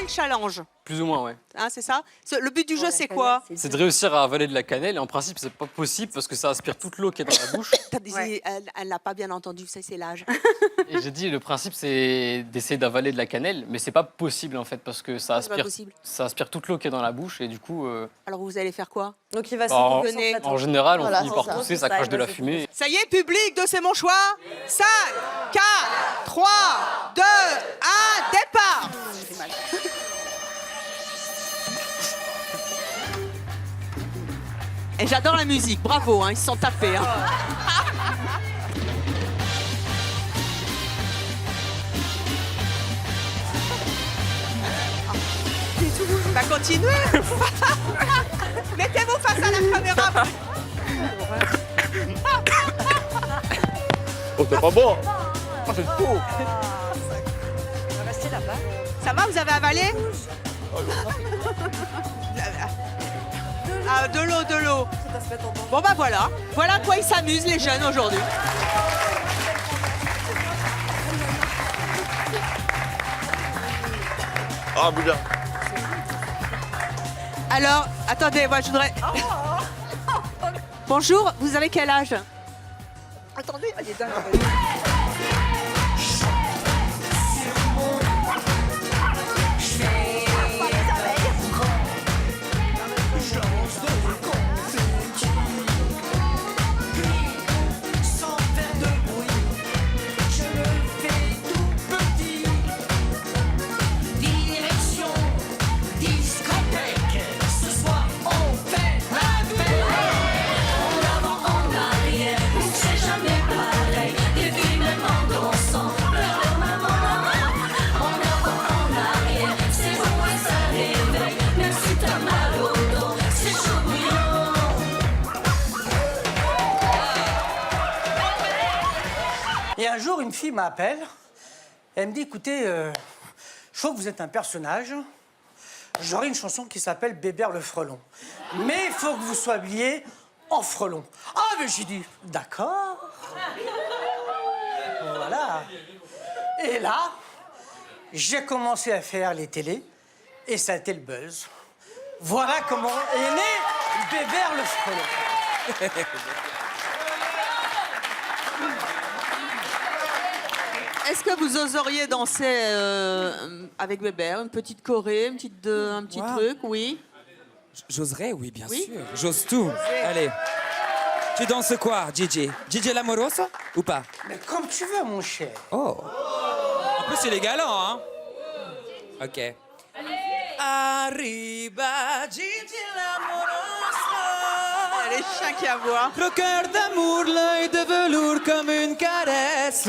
le challenge? Plus ou moins, ouais. Hein, c'est ça? Le but du jeu, c'est quoi? C'est de réussir à avaler de la cannelle. Et en principe, c'est pas possible parce que ça aspire toute l'eau qui est dans la bouche. Elle n'a pas bien entendu, ça c'est l'âge. Et j'ai dit, le principe, c'est d'essayer d'avaler de la cannelle. Mais c'est pas possible, en fait, parce que ça C'est pas aspire, possible. ça aspire toute l'eau qui est dans la bouche. Et du coup, Alors vous allez faire quoi? Donc il va se en, concentrer, en fait. en général, on Voilà, finit c'est par ça. tousser, C'est ça ça, crache il de va la se fumée. Ça y est, public de C'est mon choix. 5, 4, 3, 2, 1, départ. J'ai mal. Et j'adore la musique, bravo, hein, ils se sont tapés. Hein. Bah continuez. Mettez-vous face à la caméra. Oh, c'est pas bon. Oh, c'est faux. On va rester là-bas. Ça va, vous avez avalé? Ah, de l'eau, de l'eau. Ça se met en danger. Bon bah voilà, voilà à quoi ils s'amusent les jeunes aujourd'hui. Ah, bien. Alors, attendez, moi je voudrais... Bonjour, vous avez quel âge? Attendez, elle est dingue. Et un jour, une fille m'appelle. Elle me dit, écoutez, je trouve que vous êtes un personnage. J'aurais une chanson qui s'appelle Bébert le frelon. Mais il faut que vous soyez en frelon. Ah, mais j'ai dit, d'accord. Voilà. Et là, j'ai commencé à faire les télés et ça a été le buzz. Voilà comment est né Bébert le frelon. Est-ce que vous oseriez danser avec Bébert, une petite choré, un petit truc, oui? J'oserais, oui, bien Oui. sûr. J'ose tout. Allez. Tu danses quoi, Gigi? Gigi l'amoroso ou pas? Mais comme tu veux, mon cher. Oh. En plus, il est galant, hein? Ok. Arriba, Gigi l'amoroso. Les chiens qui aboient. Le cœur d'amour, l'œil de velours comme une caresse.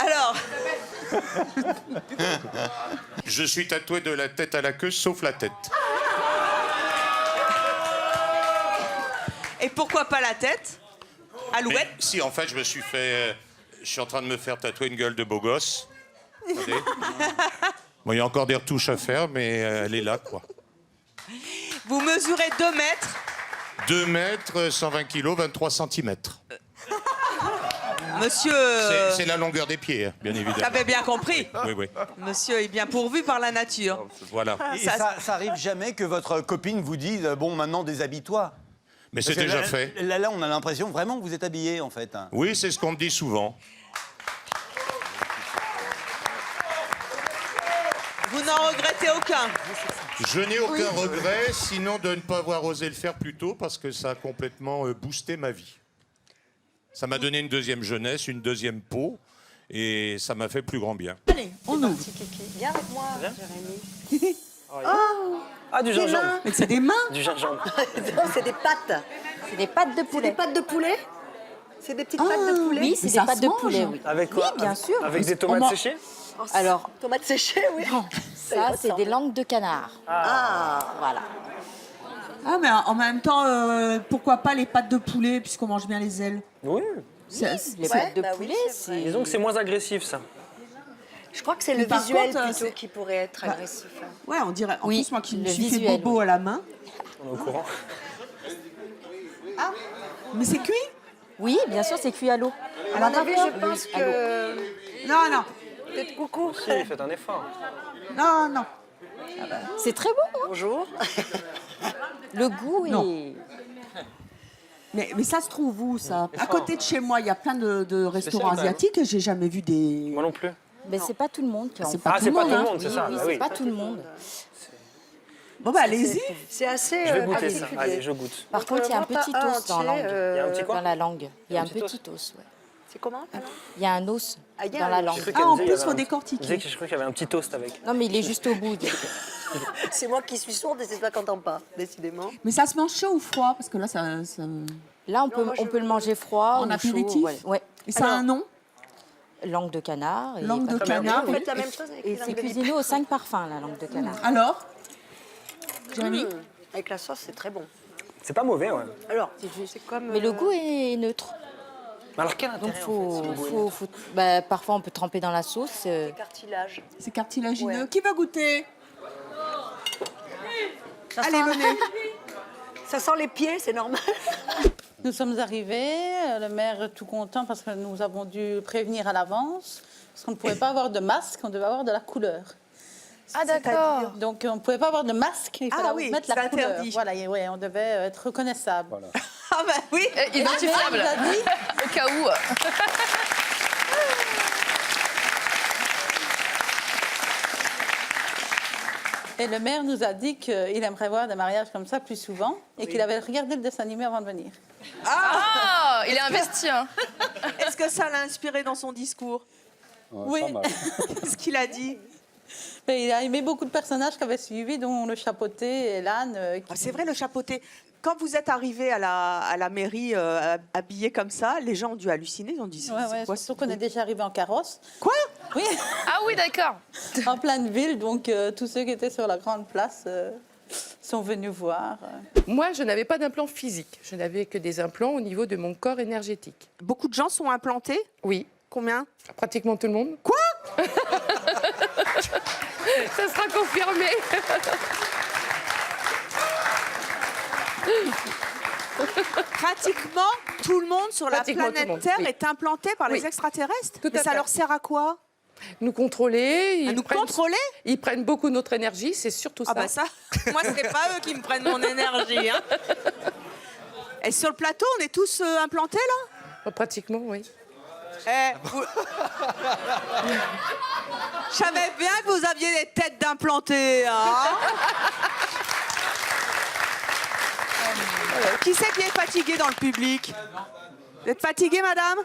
Alors, Je suis tatoué de la tête à la queue, sauf la tête. et pourquoi pas la tête? Alouette? Mais si, en fait, je me suis fait... je suis en train de me faire tatouer une gueule de beau gosse. Attendez. Bon, il y a encore des retouches à faire, mais elle est là, quoi. Vous mesurez 2 mètres. 2 mètres, 120 kilos, 23 centimètres. Monsieur... C'est la longueur des pieds, hein, bien évidemment. J'avais bien compris. Oui, oui. Monsieur est bien pourvu par la nature. Voilà. Et ça arrive jamais que votre copine vous dise bon, maintenant déshabille-toi. Mais Parce c'est que déjà là, fait. Là, on a l'impression vraiment que vous êtes habillé, en fait. Oui, c'est ce qu'on me dit souvent. Vous n'en regrettez aucun. Je n'ai aucun regret, sinon de ne pas avoir osé le faire plus tôt, parce que ça a complètement boosté ma vie. Ça m'a donné une deuxième jeunesse, une deuxième peau, et ça m'a fait plus grand bien. Allez, on ouvre. Viens avec moi, Jérémy. Ah, du gingembre. Mais c'est des mains. Du gingembre. Non, c'est des pâtes. C'est des pâtes de poulet. Des pâtes de poulet? C'est des petites pâtes de poulet? Oui, c'est des pâtes de poulet, oui. Avec quoi? Oui, bien sûr. Avec des tomates séchées? Alors, tomate séchée, oui. Ça, c'est des langues de canard. Voilà. Ah, mais en même temps, pourquoi pas les pâtes de poulet, puisqu'on mange bien les ailes? Oui. Les pâtes de poulet, c'est... Disons que c'est moins agressif, ça. Je crois que c'est Mais le par visuel contre, plutôt c'est- qui pourrait être agressif. Ouais, on dirait. En Oui, plus, moi qui me le suis fait visuel, bobo oui. à la main. On est au courant. Mais c'est cuit? Oui, bien sûr, c'est cuit à l'eau. À mon avis, je pense que... Non, non. Peut-être coucou. Si, faites un effort. Non, non. C'est très bon, hein. Bonjour. Le goût est... Non. Mais ça se trouve où, ça? À côté de chez moi, il y a plein de restaurants quand même. asiatiques et j'ai jamais vu des... Moi non plus. Mais c'est pas tout le monde qui en C'est fait. pas Ah, tout c'est le pas monde, tout le hein. monde, c'est Oui, ça. oui, bah c'est oui. pas tout le monde. Bon, bah, allez-y. C'est assez Je vais goûter ça. particulier. Allez, je goûte. Par contre, il y a un moi, petit pas os dans la entier, langue. Il y a un petit quoi Dans la langue. Il y a un petit petit os, ouais. C'est comment? Il y a un os Ah, il y a dans un la os. langue. J'ai cru Ah, qu'elle en disait, il y plus, avait faut un- décortiquer. Je crois qu'il y avait un petit toast avec. Non, mais il est juste au bout. C'est moi qui suis sourde et c'est ça qu'on n'entend pas, décidément. Mais ça se mange chaud ou froid? Parce que là, ça... Là, on peut, moi, je- on peut le manger froid En ou chaud. apéritif? Ouais. Et ça a un nom? Langue de canard. Et Langue de pâte canard. Vous poulet. faites la même chose avec Et les c'est langues de cuisiné aux 5 parfums, la langue de canard. Alors? Jérémy? Avec la sauce, c'est très bon. C'est pas mauvais, ouais. Alors, c'est comme... Mais le goût est neutre. Mais alors quel Donc, intérêt en fait, bah, parfois, on peut tremper dans la sauce. cartilage. C'est cartilagineux. Ouais. Qui va goûter? Ça Allez, sent... venez. Ça sent les pieds, c'est normal. Nous sommes arrivés, le maire est tout content parce que nous avons dû prévenir à l'avance, parce qu'on ne pouvait pas avoir de masque, on devait avoir de la couleur. Ah, d'accord. Donc on ne pouvait pas avoir de masque, il fallait oui, mettre la c'est couleur. interdit. Voilà, et ouais, on devait être reconnaissable. Ah, bah oui. Et la maire nous a dit, Au cas où. et le maire nous a dit qu'il aimerait voir des mariages comme ça plus souvent et qu'il avait regardé le dessin animé avant de venir. Ah, il est investi. Hein. Est-ce que ça l'a inspiré dans son discours? Oui, Qu'est-ce qu'il a dit? mais il a aimé beaucoup de personnages qui avaient suivi, dont le chapeauté et l'âne. Ah, c'est vrai, le chapeauté. Quand vous êtes arrivé à la mairie habillé comme ça, les gens ont dû halluciner. Ils ont dit, c'est quoi ce surtout qu'on est déjà arrivé en carrosse. Quoi? Oui, Ah oui, d'accord. en pleine ville, donc tous ceux qui étaient sur la grande place sont venus voir. Moi, je n'avais pas d'implant physique. Je n'avais que des implants au niveau de mon corps énergétique. Beaucoup de gens sont implantés? Oui, Combien? pratiquement tout le monde. Quoi? Ça sera confirmé. Pratiquement tout le monde sur la Pratiquement tout le planète monde, Terre oui. est implanté par les Oui. extraterrestres? Tout Mais à ça fait. leur sert à quoi? Nous contrôler. À nous contrôler? Ils prennent beaucoup notre énergie, c'est surtout Ah ça. bah ça, moi c'est pas eux qui me prennent mon énergie. Hein. Et sur le plateau, on est tous implantés là? Pratiquement, oui. Je savais bien que vous aviez des têtes d'implantés. Hein. Qui c'est qui est fatigué dans le public? Vous êtes fatigué, madame?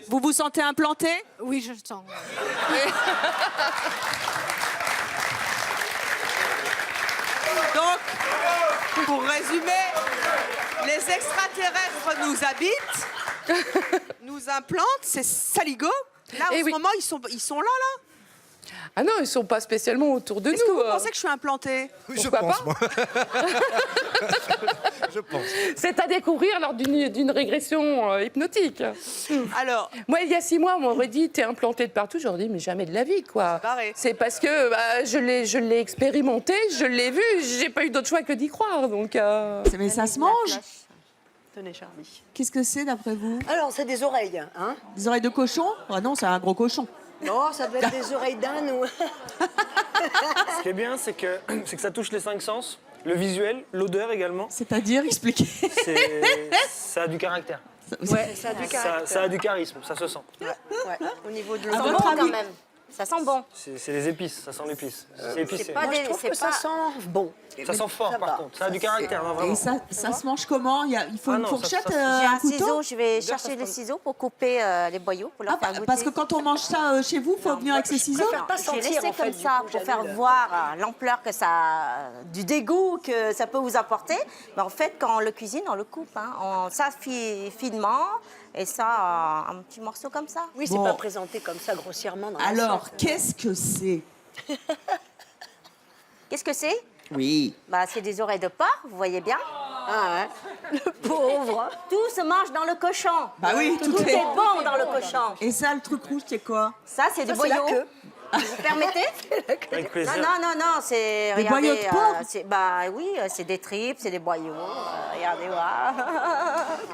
Vous vous sentez implanté? Oui, je le sens. Donc, pour résumer, les extraterrestres nous habitent, nous implantent, c'est saligo. Là, en Eh ce oui. moment, ils sont là, là. Ah non, ils ne sont pas spécialement autour de Est-ce que nous. vous pensez que je suis implantée? Pourquoi pas Je pense. C'est à découvrir lors d'une régression hypnotique. Alors, Moi, il y a 6 mois, on m'aurait dit t'es implanté de partout. J'aurais dit mais jamais de la vie, quoi. Barré. C'est parce que je l'ai expérimenté, je l'ai vu, j'ai pas eu d'autre choix que d'y croire. Donc. mais ça se mange. Tenez, Charlie. Qu'est-ce que c'est d'après vous? Alors, c'est des oreilles, hein? Des oreilles de cochon? Ah non, c'est un gros cochon. Non, ça doit être des oreilles d'âne ou... Ce qui est bien, c'est que ça touche les 5 sens, le visuel, l'odeur également. C'est-à-dire, expliquez. Ça a du caractère. Ouais, ça a du caractère. Ça a du charisme, ça se sent. Ouais. Au niveau de À l'odeur. votre avis, Ça sent bon. C'est les épices, ça sent l'épice. C'est épicé. pas Moi, je trouve que ça sent bon. Ça sent fort, Ça par va. contre. Ça a du caractère, non, et vraiment. ça se mange comment? Il faut Ah une non, fourchette, ça- J'ai un un couteau? ciseau, je vais ça chercher se les prend. ciseaux pour couper les boyaux, pour leur faire goûter. Parce que quand on mange ça chez vous, il faut venir avec ses ciseaux? préfère pas J'ai sentir, laissé en fait, comme du ça coup, pour j'avais faire le- voir l'ampleur que ça, du dégoût que ça peut vous apporter. Mais en fait, quand on le cuisine, on le coupe. Hein. Ça finement. Et ça, un petit morceau comme ça. Oui, c'est Bon. pas présenté comme ça grossièrement dans Alors, l'assiette. qu'est-ce que c'est? Qu'est-ce que c'est? Oui. Bah, c'est des oreilles de porc, vous voyez bien. Ah ouais. Le pauvre. Tout se mange dans le cochon. Bah oui, tout est bon dans le cochon. Et ça, le truc rouge, c'est quoi? Ça, c'est du Ça, c'est la boyau. queue. Vous permettez? Avec plaisir. Non, c'est... Des regardez, boyaux de porc bah oui, c'est des tripes, c'est des boyaux. Regardez, voilà.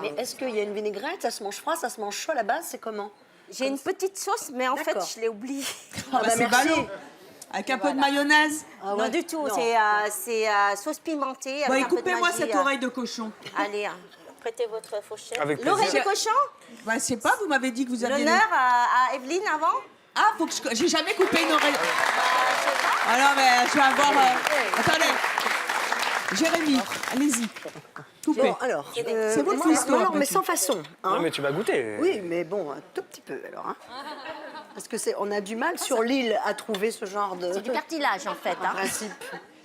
Mais est-ce qu'il y a une vinaigrette? Ça se mange froid, ça se mange chaud à la base? C'est comment? J'ai une petite sauce, mais en fait, D'accord. je l'ai oubliée. Ah bah, c'est merci. ballot. Avec un peu de mayonnaise. Ah Non, du tout. Non. C'est sauce pimentée. Bon, avec et un peu de coupez-moi magie, cette oreille de cochon. Allez, prêtez votre fourchette. Avec plaisir. L'oreille de cochon? Bah, je sais pas, vous m'avez dit que vous aviez... L'honneur à Evelyne avant? Ah, faut que j'ai jamais coupé une oreille. Ah non, mais je vais avoir... Attendez. Jérémy, allez-y. Coupez. Bon, alors, C'est votre moi, histoire, non, mais Patrick. sans façon. Hein. Non, mais tu vas goûter. Oui, mais bon, un tout petit peu alors. Hein. Parce que on a du mal sur l'île à trouver ce genre de C'est du cartilage, en fait. Hein. principe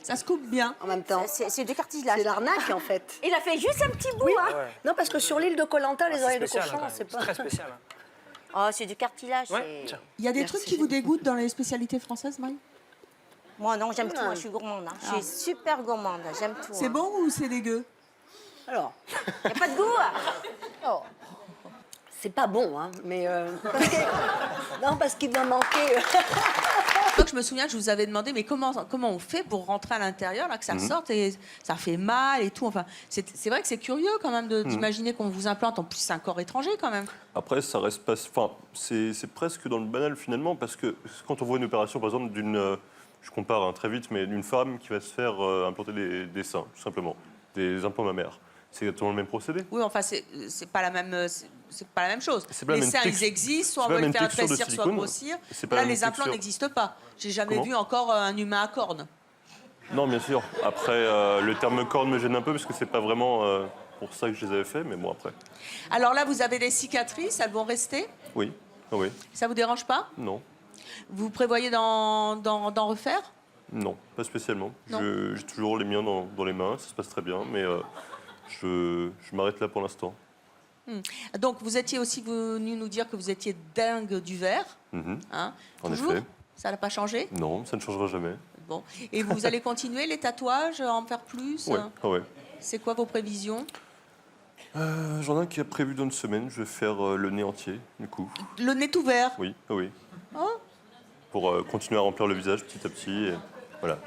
Ça se coupe bien. en même temps. C'est du cartilage. C'est l'arnaque en fait. Il a fait juste un petit bout, hein. Ouais. Non, parce que sur l'île de Koh-Lanta, les C'est oreilles de spécial, cochon, hein, quand c'est même. pas. C'est très spécial. hein. Oh, c'est du cartilage. Ouais, c'est- tiens. Il y a des Merci. trucs qui vous dégoûtent dans les spécialités françaises, Marie? Moi, non, j'aime tout. Moi, je suis gourmande. Hein. Je suis super gourmande. J'aime tout. C'est hein. bon ou c'est dégueu? Alors, Y a pas de goût. Oh. c'est pas bon, hein, mais. Non, parce qu'il va manquer. Donc, je me souviens que je vous avais demandé, mais comment on fait pour rentrer à l'intérieur, là, que ça sorte et ça fait mal et tout. Enfin, c'est vrai que c'est curieux quand même d'imaginer qu'on vous implante. En plus, c'est un corps étranger quand même. Après, ça reste pas. Enfin, c'est presque dans le banal finalement, parce que quand on voit une opération, par exemple, je compare hein, très vite, mais d'une femme qui va se faire implanter des seins, tout simplement, des implants mammaires. C'est exactement le même procédé. Oui, enfin, c'est pas la même. C'est pas la même chose. C'est pas la Les même seins, ils texture. existent, soit C'est on pas veut la le même faire texture de rétrécir, soit silicone. grossir. C'est pas Là, la même les implants texture. n'existent pas. J'ai jamais Comment vu encore un humain à cornes. Non, bien sûr. Après, le terme corne me gêne un peu, parce que c'est pas vraiment pour ça que je les avais fait, mais bon, après. Alors là, vous avez des cicatrices, elles vont rester. Oui, ah oui, Ça vous dérange pas? non, Vous prévoyez d'en refaire? non, pas spécialement. Non. J'ai toujours les miens dans les mains, ça se passe très bien, mais je m'arrête là pour l'instant. Donc, vous étiez aussi venu nous dire que vous étiez dingue du verre. Mhm. Hein? En Toujours? effet. Ça n'a pas changé? Non, ça ne changera jamais. Bon. Et vous allez continuer les tatouages, en faire plus? Ouais, ah ouais. C'est quoi vos prévisions? J'en ai un qui est prévu dans une semaine, je vais faire le nez entier, du coup. Le nez tout vert? Oui, ah oui. Oh. Pour continuer à remplir le visage petit à petit, et voilà.